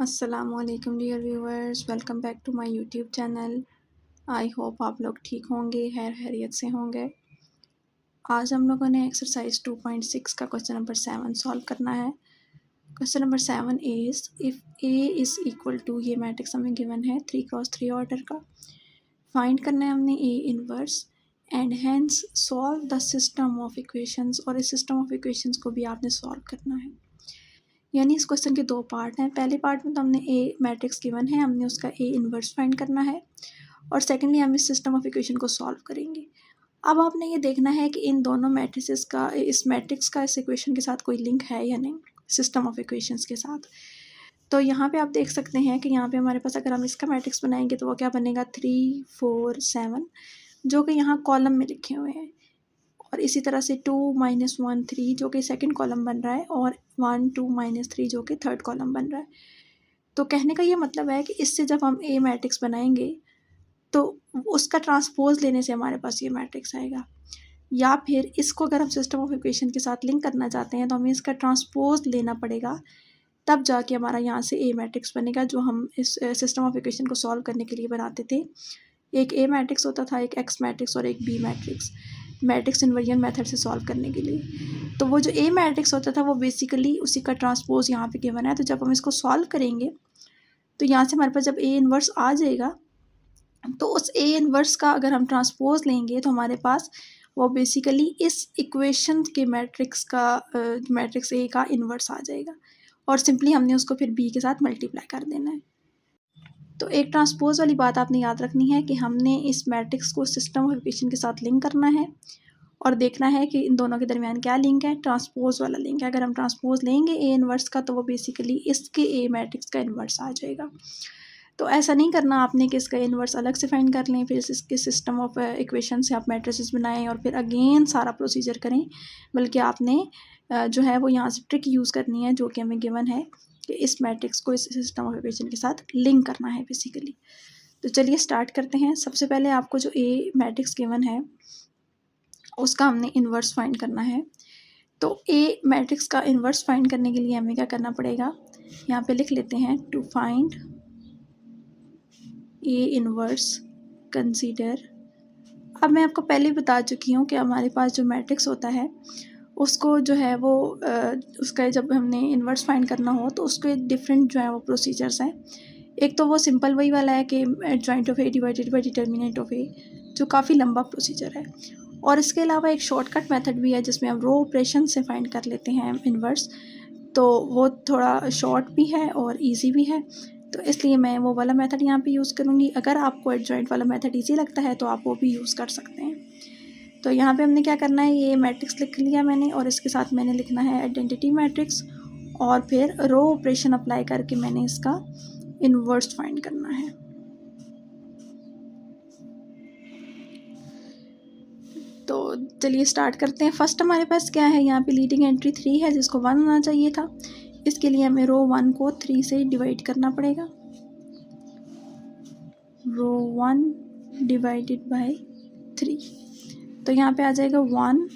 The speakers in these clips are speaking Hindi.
अस्सलामुअलैकुम dear viewers, welcome back to my YouTube channel. I hope आप लोग ठीक होंगे, खैरियत से होंगे। आज हम लोगों ने एक्सरसाइज 2.6 का क्वेश्चन नंबर 7 सॉल्व करना है। Question number 7 is if A is equal to, ये मैट्रिक्स हमें गिवन है 3x3 ऑर्डर का। फाइंड करना है हमने A inverse and hence solve the system of equations, और इस सिस्टम ऑफ इक्वेशंस को भी आपने सॉल्व करना है। यानी इस क्वेश्चन के दो पार्ट हैं। पहले पार्ट में तो हमने ए मैट्रिक्स गिवन है, हमने उसका ए इन्वर्स फाइंड करना है, और सेकेंडली हम इस सिस्टम ऑफ इक्वेशन को सॉल्व करेंगे। अब आपने ये देखना है कि इन दोनों मैट्रिसेस का, इस मैट्रिक्स का इस इक्वेशन के साथ कोई लिंक है या नहीं, सिस्टम ऑफ इक्वेशंस के साथ। तो यहाँ पे आप देख सकते हैं कि यहाँ पे हमारे पास अगर हम इसका मैट्रिक्स बनाएंगे तो वो क्या बनेगा 3 4 7, जो कि यहाँ कॉलम में लिखे हुए हैं। और इसी तरह से 2 -1 3 जो कि सेकंड कॉलम बन रहा है, और 1 2 -3 जो कि थर्ड कॉलम बन रहा है। तो कहने का ये मतलब है कि इससे जब हम ए मैट्रिक्स बनाएंगे तो उसका ट्रांसपोज लेने से हमारे पास ये मैट्रिक्स आएगा, या फिर इसको अगर हम सिस्टम ऑफ इक्वेशन के साथ लिंक करना चाहते हैं तो हमें इसका ट्रांसपोज लेना पड़ेगा, तब जाके हमारा यहाँ से ए मैट्रिक्स बनेगा, जो हम इस सिस्टम ऑफ इक्वेशन को सॉल्व करने के लिए बनाते थे। एक ए मैट्रिक्स होता था, एक एक्स मैट्रिक्स और एक B matrix, matrix inversion method से सॉल्व करने के लिए। तो वो जो ए मैट्रिक्स होता था वो बेसिकली उसी का ट्रांसपोज यहाँ पे गिवन है। तो जब हम इसको सॉल्व करेंगे तो यहाँ से हमारे पास जब ए इन्वर्स आ जाएगा, तो उस ए इन्वर्स का अगर हम ट्रांसपोज लेंगे तो हमारे पास वो बेसिकली इस इक्वेशन के मैट्रिक्स का, मैट्रिक्स ए का इन्वर्स आ जाएगा, और सिंपली हमने उसको फिर बी के साथ मल्टीप्लाई कर देना है। तो एक ट्रांसपोज वाली बात आपने याद रखनी है कि हमने इस मैट्रिक्स को सिस्टम ऑफ इक्वेशन के साथ लिंक करना है, और देखना है कि इन दोनों के दरमियान क्या लिंक है, ट्रांसपोज वाला लिंक है। अगर हम ट्रांसपोज लेंगे ए इन्वर्स का तो वो बेसिकली इसके ए मैट्रिक्स का इन्वर्स आ जाएगा। तो ऐसा नहीं करना आपने कि इसका इन्वर्स अलग से फाइंड कर लें, फिर इसके सिस्टम ऑफ इक्वेशन से आप मैट्रिसेस बनाएं और फिर अगेन सारा प्रोसीजर करें, बल्कि आपने जो है वो यहाँ से ट्रिक यूज़ करनी है जो कि हमें गिवन है कि इस मैट्रिक्स को इस सिस्टम ऑफ इक्वेशन के साथ लिंक करना है बेसिकली। तो चलिए स्टार्ट करते हैं। सबसे पहले आपको जो ए मैट्रिक्स गिवन है उसका हमने इन्वर्स फाइंड करना है। तो ए मैट्रिक्स का इन्वर्स फाइंड करने के लिए हमें क्या करना पड़ेगा, यहाँ पे लिख लेते हैं to find A inverse consider. अब मैं आपको पहले ही बता चुकी हूँ कि हमारे पास जो मैट्रिक्स होता है उसको जो है वो उसका जब हमने इन्वर्स फाइंड करना हो तो उसके डिफरेंट जो है वो प्रोसीजर्स हैं। एक तो वो सिंपल वही वाला है कि adjoint of A divided by determinant of A, जो काफ़ी लंबा प्रोसीजर है। और इसके अलावा एक शॉर्टकट मेथड भी है जिसमें हम रो ऑपरेशन से फाइंड कर लेते हैं इन्वर्स, तो वो थोड़ा शॉर्ट भी है और इजी भी है, तो इसलिए मैं वो वाला मेथड यहाँ पे यूज़ करूँगी। अगर आपको एडजॉइंट वाला मेथड इजी लगता है तो आप वो भी यूज़ कर सकते हैं। तो यहाँ पे हमने क्या करना है, ये मैट्रिक्स लिख लिया मैंने, और इसके साथ मैंने लिखना है आइडेंटिटी मैट्रिक्स, और फिर रो ऑपरेशन अप्लाई करके मैंने इसका इन्वर्स फाइंड करना है। तो चलिए स्टार्ट करते हैं। फर्स्ट हमारे पास क्या है, यहाँ पे लीडिंग एंट्री 3 है जिसको 1 होना चाहिए था। इसके लिए हमें रो 1 को 3 से डिवाइड करना पड़ेगा। रो 1 डिवाइडेड बाय 3, तो यहाँ पे आ जाएगा 1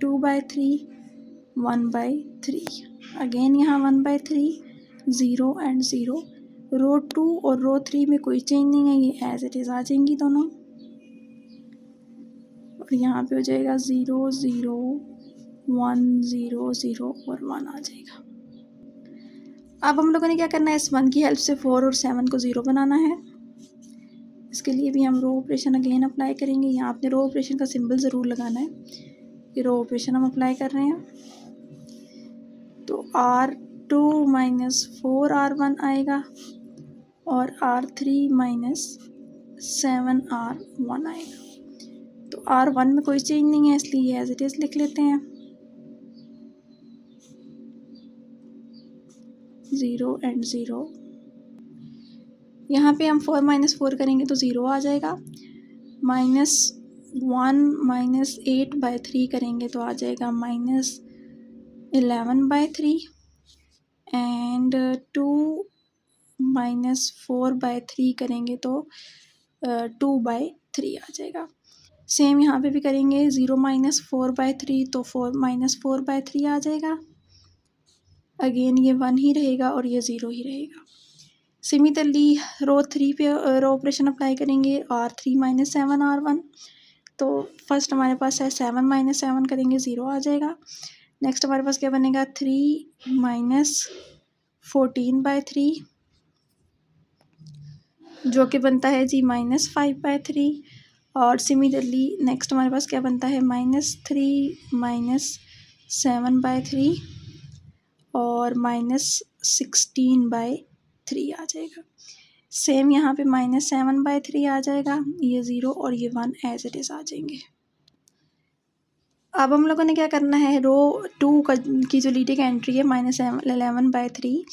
2/3 1/3, अगेन यहाँ 1/3 0 एंड 0। रो 2 और रो 3 में कोई चेंज नहीं है, ये एज इट इज़ आ जाएंगी दोनों, और यहाँ पे हो जाएगा 0 0 1 0 0 और 1 आ जाएगा। अब हम लोगों ने क्या करना है, इस 1 की हेल्प से 4 और 7 को 0 बनाना है। इसके लिए भी हम रो ऑपरेशन अगेन अप्लाई करेंगे। यहाँ आपने रो ऑपरेशन का सिंबल ज़रूर लगाना है कि रो ऑपरेशन हम अप्लाई कर रहे हैं। तो R2 - 4 R1 आएगा, और R3 - 7 R1 आएगा। तो R1 में कोई चेंज नहीं है इसलिए एज इट इज़ लिख लेते हैं, 0 एंड 0। यहाँ पे हम 4 - 4 करेंगे तो 0 आ जाएगा। -1 - 8/3 करेंगे तो आ जाएगा -11/3, एंड 2 - 4/3 करेंगे तो 2/3 आ जाएगा। सेम यहाँ पे भी करेंगे, 0 - 4/3 तो 4 - 4/3 आ जाएगा। अगेन ये 1 ही रहेगा और ये 0 ही रहेगा। सिमिलरली रो 3 पे रो ऑपरेशन अप्लाई करेंगे, R3 - 7 R1। तो फर्स्ट हमारे पास है 7 - 7 करेंगे 0 आ जाएगा। नेक्स्ट हमारे पास क्या बनेगा 3 - 14/3 जो कि बनता है जी -5/3। और सिमिलरली नेक्स्ट हमारे पास क्या बनता है -3 - 7/3 और -16/3 आ जाएगा। सेम यहाँ पे -7/3 आ जाएगा, ये 0 और ये 1 एज इट इज़ आ जाएंगे। अब हम लोगों ने क्या करना है, रो 2 की जो लीडिंग एंट्री है -11/3,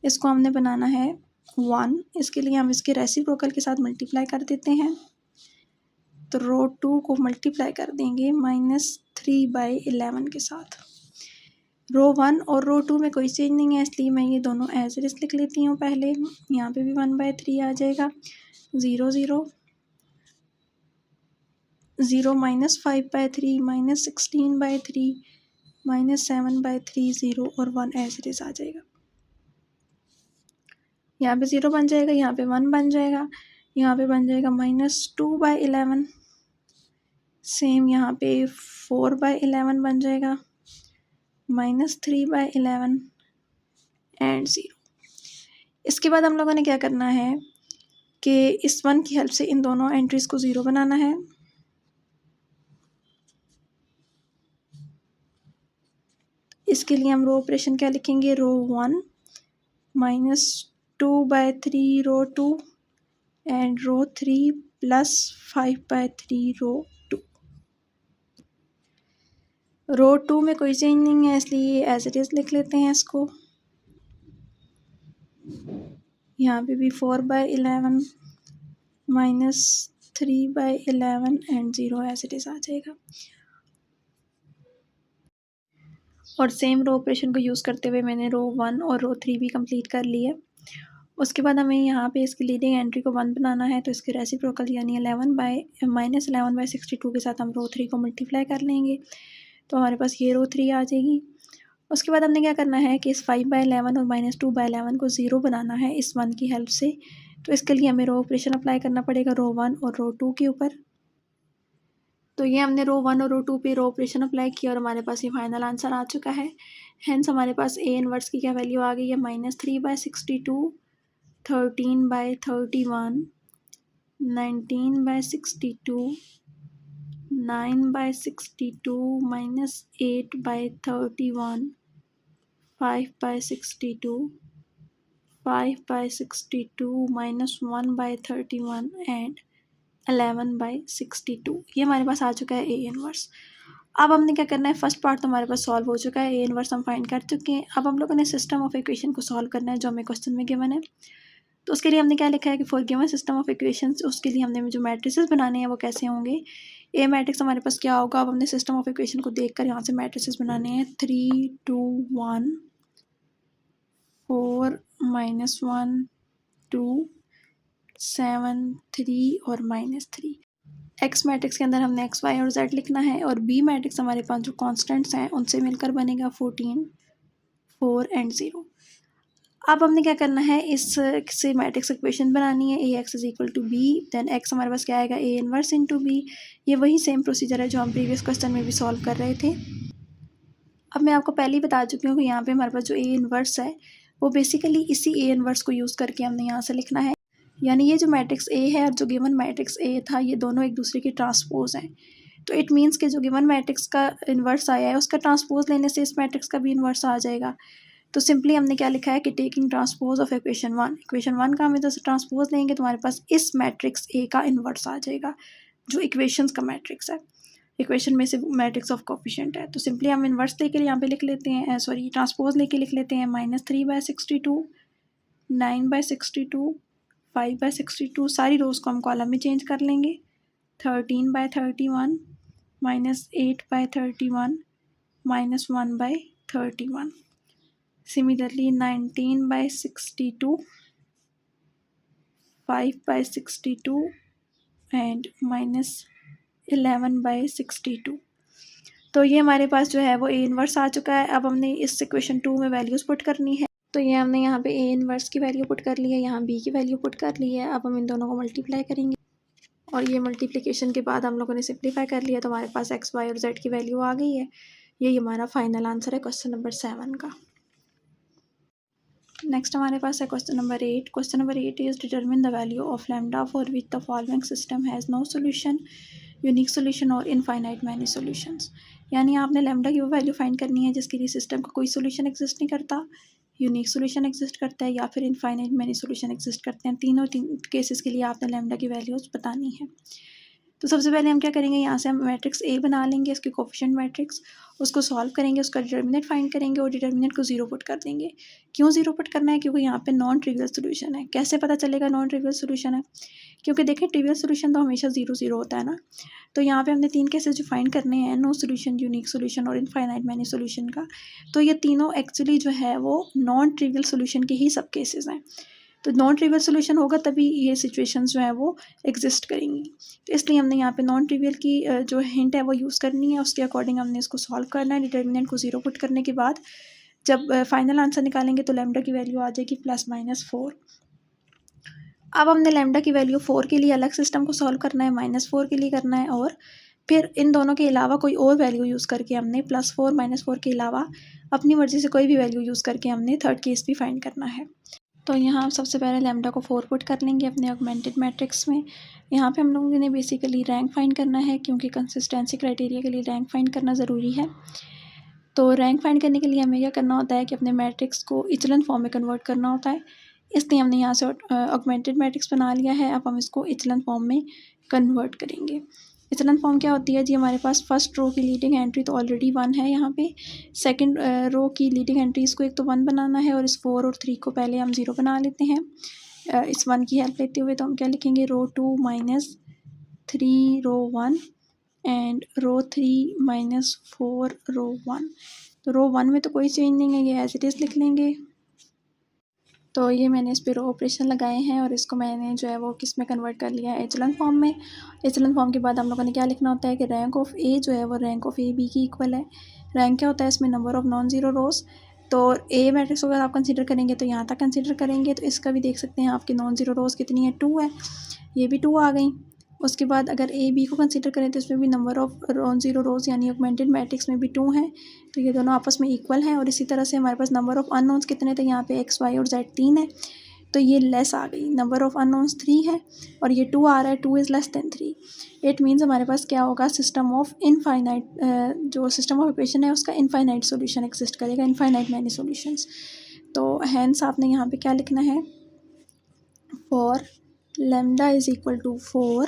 इसको हमने बनाना है 1। इसके लिए हम इसके रेसिप्रोकल के साथ मल्टीप्लाई कर देते हैं। तो रो 2 को मल्टीप्लाई कर देंगे -3/11 के साथ। रो 1 और रो 2 में कोई चेंज नहीं है, इसलिए मैं ये दोनों एज इट इज़ लिख लेती हूँ पहले। यहाँ पे भी 1/3 आ जाएगा, 0 0 0 -5/3 -16/3 -7/3 0 और 1 एज इट इज़ आ जाएगा। यहाँ पे 0 बन जाएगा, यहाँ पे 1 बन जाएगा, यहाँ पे बन जाएगा -2/11। सेम यहाँ पे 4/11 बन जाएगा, -3/11 एंड 0। इसके बाद हम लोगों ने क्या करना है कि इस 1 की हेल्प से इन दोनों एंट्रीज़ को 0 बनाना है। इसके लिए हम रो ऑपरेशन क्या लिखेंगे, रो 1 -2/3 रो 2 एंड रो 3 +5/3 रो 2। रो 2 में कोई चेंज नहीं है, इसलिए एज इट इज़ लिख लेते हैं इसको। यहाँ पे भी 4/11 -3/11 एंड 0 एज इट इज़ आ जाएगा। और सेम रो ऑपरेशन को यूज़ करते हुए मैंने रो 1 और रो 3 भी कंप्लीट कर ली है। उसके बाद हमें यहाँ पे इसकी लीडिंग एंट्री को 1 बनाना है, तो इसके रेसिप्रोकल यानी -11/62 के साथ हम रो 3 को मल्टीप्लाई कर लेंगे, तो हमारे पास ये रो 3 आ जाएगी। उसके बाद हमने क्या करना है कि इस 5/11 और -2/11 को 0 बनाना है इस 1 की हेल्प से। तो इसके लिए हमें रो ऑपरेशन अप्लाई करना पड़ेगा रो 1 और रो 2 के ऊपर। तो ये हमने रो 1 और रो 2 पे रो ऑपरेशन अप्लाई किया और हमारे पास ये फाइनल आंसर आ चुका है। हेंस हमारे पास ए इनवर्स की क्या वैल्यू आ गई है, -3/62, 13/31, 19/62, 9/62, -8/31, 5/62, 5/62, -1/31 एंड 11/62। ये हमारे पास आ चुका है ए इनवर्स। अब हमने क्या करना है, फर्स्ट पार्ट तो हमारे पास सॉल्व हो चुका है, ए इनवर्स हम फाइंड कर चुके हैं। अब हम लोगों ने सिस्टम ऑफ इक्वेशन को सॉल्व करना है जो हमें क्वेश्चन में गिवन है। तो उसके लिए हमने क्या लिखा है कि for given system of equations, उसके लिए हमने जो मैट्रिसेस बनाने हैं वो कैसे होंगे। ए मैट्रिक्स हमारे पास क्या होगा, अब हमने सिस्टम ऑफ इक्वेशन को देखकर यहाँ से मैट्रिसेस बनाने हैं। 3 2 1 4 -1 2 7 3 और -3। एक्स मैट्रिक्स के अंदर हमने एक्स वाई और जेड लिखना है, और बी मैट्रिक्स हमारे पास जो कॉन्स्टेंट्स हैं उनसे मिलकर बनेगा 14 4 एंड 0। अब हमने क्या करना है, इससे मैट्रिक्स इक्वेशन बनानी है, A x is equal to B, then x हमारे पास क्या आएगा, ए इनवर्स इंटू बी। ये वही सेम प्रोसीजर है जो हम प्रीवियस क्वेश्चन में भी सॉल्व कर रहे थे। अब मैं आपको पहले ही बता चुकी हूँ कि यहाँ पे हमारे पास जो ए इनवर्स है वो बेसिकली इसी ए इनवर्स को यूज़ करके हमने यहाँ से लिखना है। यानी ये जो मैट्रिक्स ए है और जो गिवन मैट्रिक्स ए था, ये दोनों एक दूसरे की ट्रांसपोज हैं। तो इट मीन्स कि जो गिवन मैट्रिक्स का इन्वर्स आया है उसका ट्रांसपोज लेने से इस मैट्रिक्स का भी इन्वर्स आ जाएगा। तो सिंपली हमने क्या लिखा है कि टेकिंग ट्रांसपोज ऑफ इक्वेशन 1 का हम इधर से ट्रांसपोज लेंगे तो हमारे पास इस मैट्रिक्स ए का इन्वर्स आ जाएगा, जो इक्वेशंस का मैट्रिक्स है, इक्वेशन में से मैट्रिक्स ऑफ कोफिशिएंट है। तो सिंपली हम इन्वर्स लेके यहाँ पे लिख लेते हैं, सॉरी ट्रांसपोज लेके लिख लेते हैं -3/62, 9/62, 5/62, सारी रोज़ को हम कॉलम में चेंज कर लेंगे। 13/31, -8/31, -1/31। Similarly 19/62, 5/62 and -11/62। तो ये हमारे पास जो है वो ए इनवर्स आ चुका है। अब हमने इस इक्वेशन 2 में वैल्यूज़ पुट करनी है। तो ये हमने यहाँ पे ए इनवर्स की वैल्यू पुट कर ली है, यहाँ बी की वैल्यू पुट कर ली है। अब हम इन दोनों को मल्टीप्लाई करेंगे और ये मल्टीप्लिकेशन के बाद हम लोगों ने सिंप्लीफाई कर लिया, तो हमारे पास एक्स वाई और जेड की वैल्यू आ गई है। यही हमारा फाइनल आंसर है क्वेश्चन नंबर 7 का। नेक्स्ट हमारे पास है question number 8। Question number 8 is determine the value of lambda for which the following system has no solution, unique solution और इनफाइनाइट मैनी सोल्यूशंस। यानी आपने लैम्डा की वो वैल्यू फाइंड करनी है जिसके लिए सिस्टम का कोई सोल्यूशन एग्जिस्ट नहीं करता, यूनिक सोल्यूशन एग्जिस्ट करता है या फिर इनफाइनाइट मैनी सोल्यूशन एग्जिस्ट करते हैं। तीन केसेस के लिए आपने लैम्डा की वैल्यूज बतानी है। तो सबसे पहले हम क्या करेंगे, यहाँ से हम मैट्रिक्स ए बना लेंगे, इसकी कोफिशिएंट मैट्रिक्स, उसको सॉल्व करेंगे, उसका डिटर्मिनेंट फाइंड करेंगे और डिटर्मिनेंट को जीरो पुट कर देंगे। क्यों जीरो पुट करना है? क्योंकि यहाँ पे नॉन ट्रिवियल सोल्यूशन है। कैसे पता चलेगा नॉन ट्रिवियल सोल्यूशन है? क्योंकि देखें ट्रिवियल सोल्यूशन तो हमेशा जीरो जीरो होता है ना। तो यहाँ पे हमने तीन केसेस जो फाइंड करने हैं, नो सोल्यूशन, यूनिक सोल्यूशन और इनफाइनाइट मैनी सोल्यूशन का, तो ये तीनों एक्चुअली जो है वो नॉन ट्रिवियल सोल्यूशन के ही सब केसेस हैं। तो नॉन ट्रिवियल सोल्यूशन होगा तभी ये सिचुएशंस जो है वो एग्जिस्ट करेंगी। तो इसलिए हमने यहाँ पे नॉन ट्रिवियल की जो हिंट है वो यूज़ करनी है, उसके अकॉर्डिंग हमने इसको सॉल्व करना है। डिटर्मिनेंट को जीरो पुट करने के बाद जब फाइनल आंसर निकालेंगे तो लैम्डा की वैल्यू आ जाएगी +-4। अब हमने लैम्डा की वैल्यू 4 के लिए अलग सिस्टम को सॉल्व करना है, -4 के लिए करना है और फिर इन दोनों के अलावा कोई और वैल्यू यूज़ करके हमने +4 -4 के अलावा अपनी मर्ज़ी से कोई भी वैल्यू यूज़ करके हमने थर्ड केस भी फाइंड करना है। तो यहाँ सबसे पहले लैम्डा को 4 पुट कर लेंगे अपने ऑगमेंटेड मैट्रिक्स में। यहाँ पे हम लोगों ने बेसिकली रैंक फाइंड करना है क्योंकि कंसिस्टेंसी क्राइटेरिया के लिए रैंक फाइंड करना ज़रूरी है। तो रैंक फाइंड करने के लिए हमें क्या करना होता है कि अपने मैट्रिक्स को इचलन फॉर्म में कन्वर्ट करना होता है। इसलिए हमने यहाँ से ऑगमेंटेड मैट्रिक्स बना लिया है। अब हम इसको इचलन फॉर्म में कन्वर्ट करेंगे। इचलन फॉर्म क्या होती है जी? हमारे पास फर्स्ट रो की लीडिंग एंट्री तो ऑलरेडी 1 है यहाँ पे। सेकंड रो की लीडिंग एंट्रीज़ को एक तो 1 बनाना है और इस 4 और 3 को पहले हम 0 बना लेते हैं। इस 1 की हेल्प लेते हुए तो हम क्या लिखेंगे, रो 2 -3 रो 1 एंड रो 3 -4 रो 1। तो रो 1 में तो कोई चेंज नहीं है, ये एज इट इज़ लिख लेंगे। तो ये मैंने इस पे रो ऑपरेशन लगाए हैं और इसको मैंने जो है वो किस में कन्वर्ट कर लिया है, एचलन फॉर्म में। एचलन फॉर्म के बाद हम लोगों ने क्या लिखना होता है कि रैंक ऑफ ए जो है वो रैंक ऑफ ए बी की इक्वल है। रैंक क्या होता है इसमें? नंबर ऑफ नॉन ज़ीरो रोज़। तो ए मैट्रिक्स अगर आप कंसीडर करेंगे तो यहाँ तक कंसीडर करेंगे, तो इसका भी देख सकते हैं आपके नॉन ज़ीरो रोज़ कितनी है, 2 है। ये भी 2 आ गई। उसके बाद अगर ए बी को कंसीडर करें तो इसमें भी नंबर ऑफ नॉन ज़ीरो रोज़ यानी ऑगमेंटेड मैट्रिक्स में भी 2 हैं। तो ये दोनों आपस में इक्वल हैं। और इसी तरह से हमारे पास नंबर ऑफ़ अननोन्स कितने थे, यहाँ पे एक्स वाई और जेड 3 है, तो ये लेस आ गई। नंबर ऑफ़ अननोन्स 3 है और ये 2 आ रहा है, 2 is less than 3। It means हमारे पास क्या होगा, सिस्टम ऑफ इनफाइनाइट, जो सिस्टम ऑफ इक्वेशन है उसका इनफाइनाइट सोल्यूशन एग्जिस्ट करेगा, इनफाइनाइट मैनी सोल्यूशंस। तो हैंस आपने यहाँ पे क्या लिखना है, for lambda is equal to 4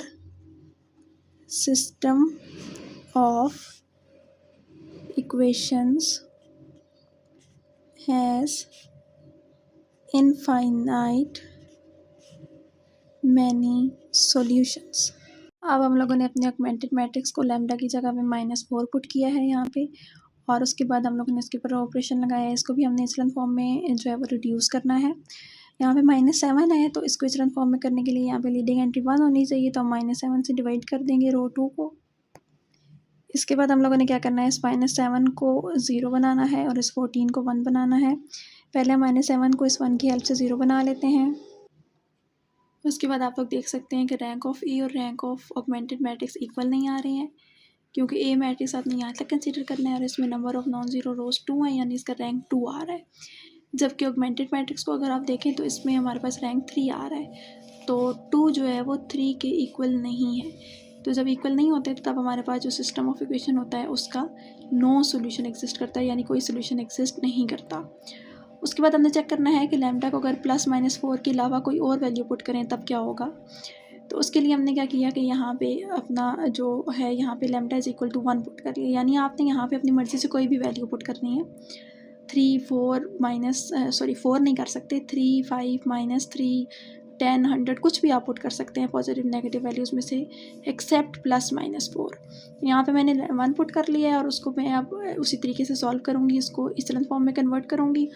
system of equations has infinite many solutions। अब हम लोगों ने अपने ऑगमेंटेड मैट्रिक्स को लैम्डा की जगह पे -4 पुट किया है यहाँ पे, और उसके बाद हम लोगों ने इसके ऊपर ऑपरेशन लगाया है। इसको भी हमने इचलन फॉर्म में जो है वो रिड्यूस करना है। यहाँ पे -7 है तो इसको इचलन फॉर्म में करने के लिए यहाँ पे लीडिंग एंट्री 1 होनी चाहिए, तो हम -7 से डिवाइड कर देंगे रो 2 को। इसके बाद हम लोगों ने क्या करना है, इस -7 को 0 बनाना है और इस 14 को 1 बनाना है। पहले हम -7 को इस 1 की हेल्प से 0 बना लेते हैं। उसके बाद आप लोग देख सकते हैं कि रैंक ऑफ ए और rank of augmented matrix equal नहीं आ रहे हैं, क्योंकि ए मैट्रिक्स आपने यहाँ तक कंसीडर करना है और इसमें नंबर ऑफ नॉन ज़ीरो रोज 2 है, यानी इसका रैंक 2 आ रहा है। जबकि ऑगमेंटेड मैट्रिक्स को अगर आप देखें तो इसमें हमारे पास रैंक 3 आ रहा है। तो 2 जो है वो 3 के इक्वल नहीं है। तो जब इक्वल नहीं होते तो तब हमारे पास जो सिस्टम ऑफ इक्वेशन होता है उसका नो सोल्यूशन एग्जिस्ट करता है, यानी कोई सोल्यूशन एग्जिस्ट नहीं करता। उसके बाद हमने चेक करना है कि लैम्डा को अगर +-4 के अलावा कोई और वैल्यू पुट करें तब क्या होगा। तो उसके लिए हमने क्या किया कि यहाँ पे अपना जो है, यहाँ पे lambda is equal to 1 put कर लिया, यानी आपने यहाँ पे अपनी मर्ज़ी से कोई भी वैल्यू पुट करनी है। 3 4 4 नहीं कर सकते, 3 5 -3 10 100 कुछ भी आप पुट कर सकते हैं पॉजिटिव नेगेटिव वैल्यूज़ में से, एक्सेप्ट +-4। यहाँ पे मैंने 1 पुट कर लिया है और उसको मैं अब उसी तरीके से सॉल्व करूँगी, इसको इचलन फॉर्म में कन्वर्ट करूँगी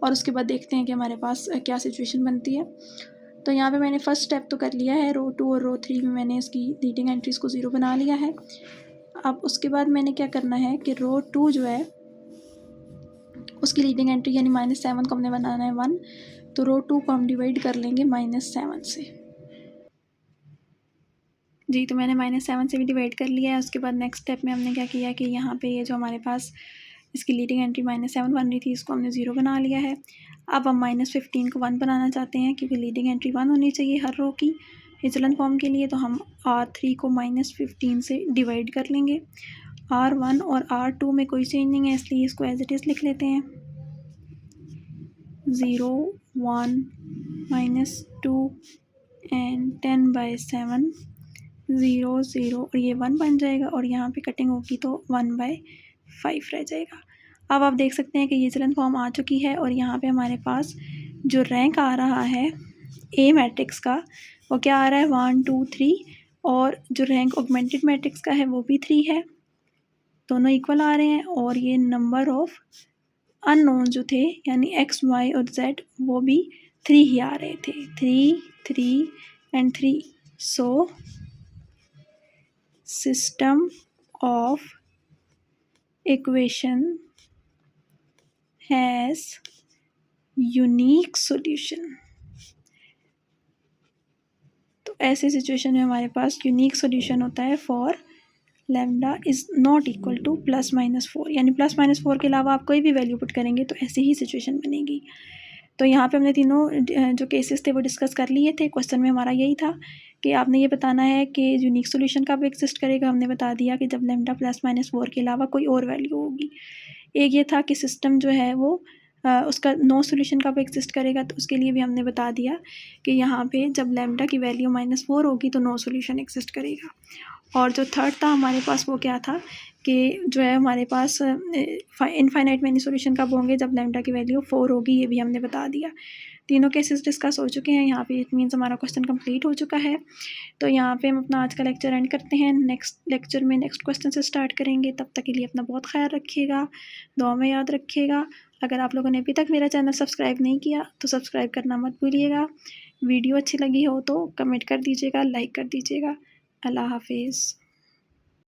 और उसके बाद देखते हैं कि हमारे पास क्या सिचुएशन बनती है। तो यहाँ पे मैंने फर्स्ट स्टेप तो कर लिया है, रो 2 और रो 3 में मैंने इसकी लीडिंग एंट्रीज़ को 0 बना लिया है। अब उसके बाद मैंने क्या करना है कि रो 2 जो है उसकी लीडिंग एंट्री यानी -7 को हमने बनाना है 1, तो रो 2 को हम डिवाइड कर लेंगे -7 से। जी, तो मैंने -7 से भी डिवाइड कर लिया है। उसके बाद नेक्स्ट स्टेप में हमने क्या किया कि यहाँ पे ये जो हमारे पास इसकी लीडिंग एंट्री -7 बन रही थी, इसको हमने 0 बना लिया है। अब हम -15 को 1 बनाना चाहते हैं क्योंकि लीडिंग एंट्री 1 होनी चाहिए हर रो की हिजलन फॉर्म के लिए, तो हम R3 को -15 से डिवाइड कर लेंगे। R1 और R2 में कोई चेंज नहीं है, इसलिए इसको एज इट इज़ लिख लेते हैं। 0, 1, -2 एंड 10/7, 0, 0 और ये 1 बन जाएगा और यहाँ पे कटिंग होगी तो 1/5 रह जाएगा। अब आप देख सकते हैं कि ये हिजलन फॉर्म आ चुकी है और यहाँ पे हमारे पास जो रैंक आ रहा है ए मैट्रिक्स का वो क्या आ रहा है 1, 2, 3 और जो रैंक ऑगमेंटेड मैट्रिक्स का है वो भी 3 है, दोनों इक्वल आ रहे हैं। और ये नंबर ऑफ अननोन जो थे यानी x, y और z वो भी 3 ही आ रहे थे, 3, 3 and 3। So system of equation has unique solution. तो ऐसे सिचुएशन में हमारे पास यूनिक सॉल्यूशन होता है for lambda is not equal to +-4, यानी +-4 के अलावा आप कोई भी वैल्यू पुट करेंगे तो ऐसी ही सिचुएशन बनेगी। तो यहाँ पे हमने तीनों जो केसेस थे वो डिस्कस कर लिए थे। क्वेश्चन में हमारा यही था कि आपने ये बताना है कि यूनिक सॉल्यूशन कब एग्जिस्ट करेगा। हमने बता दिया कि जब लैम्डा +-4 के अलावा कोई और वैल्यू होगी। एक ये था कि सिस्टम जो है वो उसका नो सॉल्यूशन कब एग्जिस्ट करेगा, तो उसके लिए भी हमने बता दिया कि यहाँ पे जब लैम्डा की वैल्यू -4 होगी तो नो सॉल्यूशन एग्जिस्ट करेगा। और जो थर्ड था हमारे पास वो क्या था कि जो है हमारे पास इनफाइनाइट मैनी सॉल्यूशन कब होंगे, जब लैम्डा की वैल्यू 4 होगी, ये भी हमने बता दिया। तीनों केसेस डिस्कस हो चुके हैं। यहाँ पे इट मीन्स हमारा क्वेश्चन कंप्लीट हो चुका है। तो यहाँ पे हम अपना आज का लेक्चर एंड करते हैं। नेक्स्ट लेक्चर में नेक्स्ट क्वेश्चन से स्टार्ट करेंगे। तब तक के लिए अपना बहुत ख्याल रखिएगा, दुआ में याद रखिएगा। अगर आप लोगों ने अभी तक मेरा चैनल सब्सक्राइब नहीं किया तो सब्सक्राइब करना मत भूलिएगा। वीडियो अच्छी लगी हो तो कमेंट कर दीजिएगा, लाइक कर दीजिएगा। अल्लाह हाफिज़।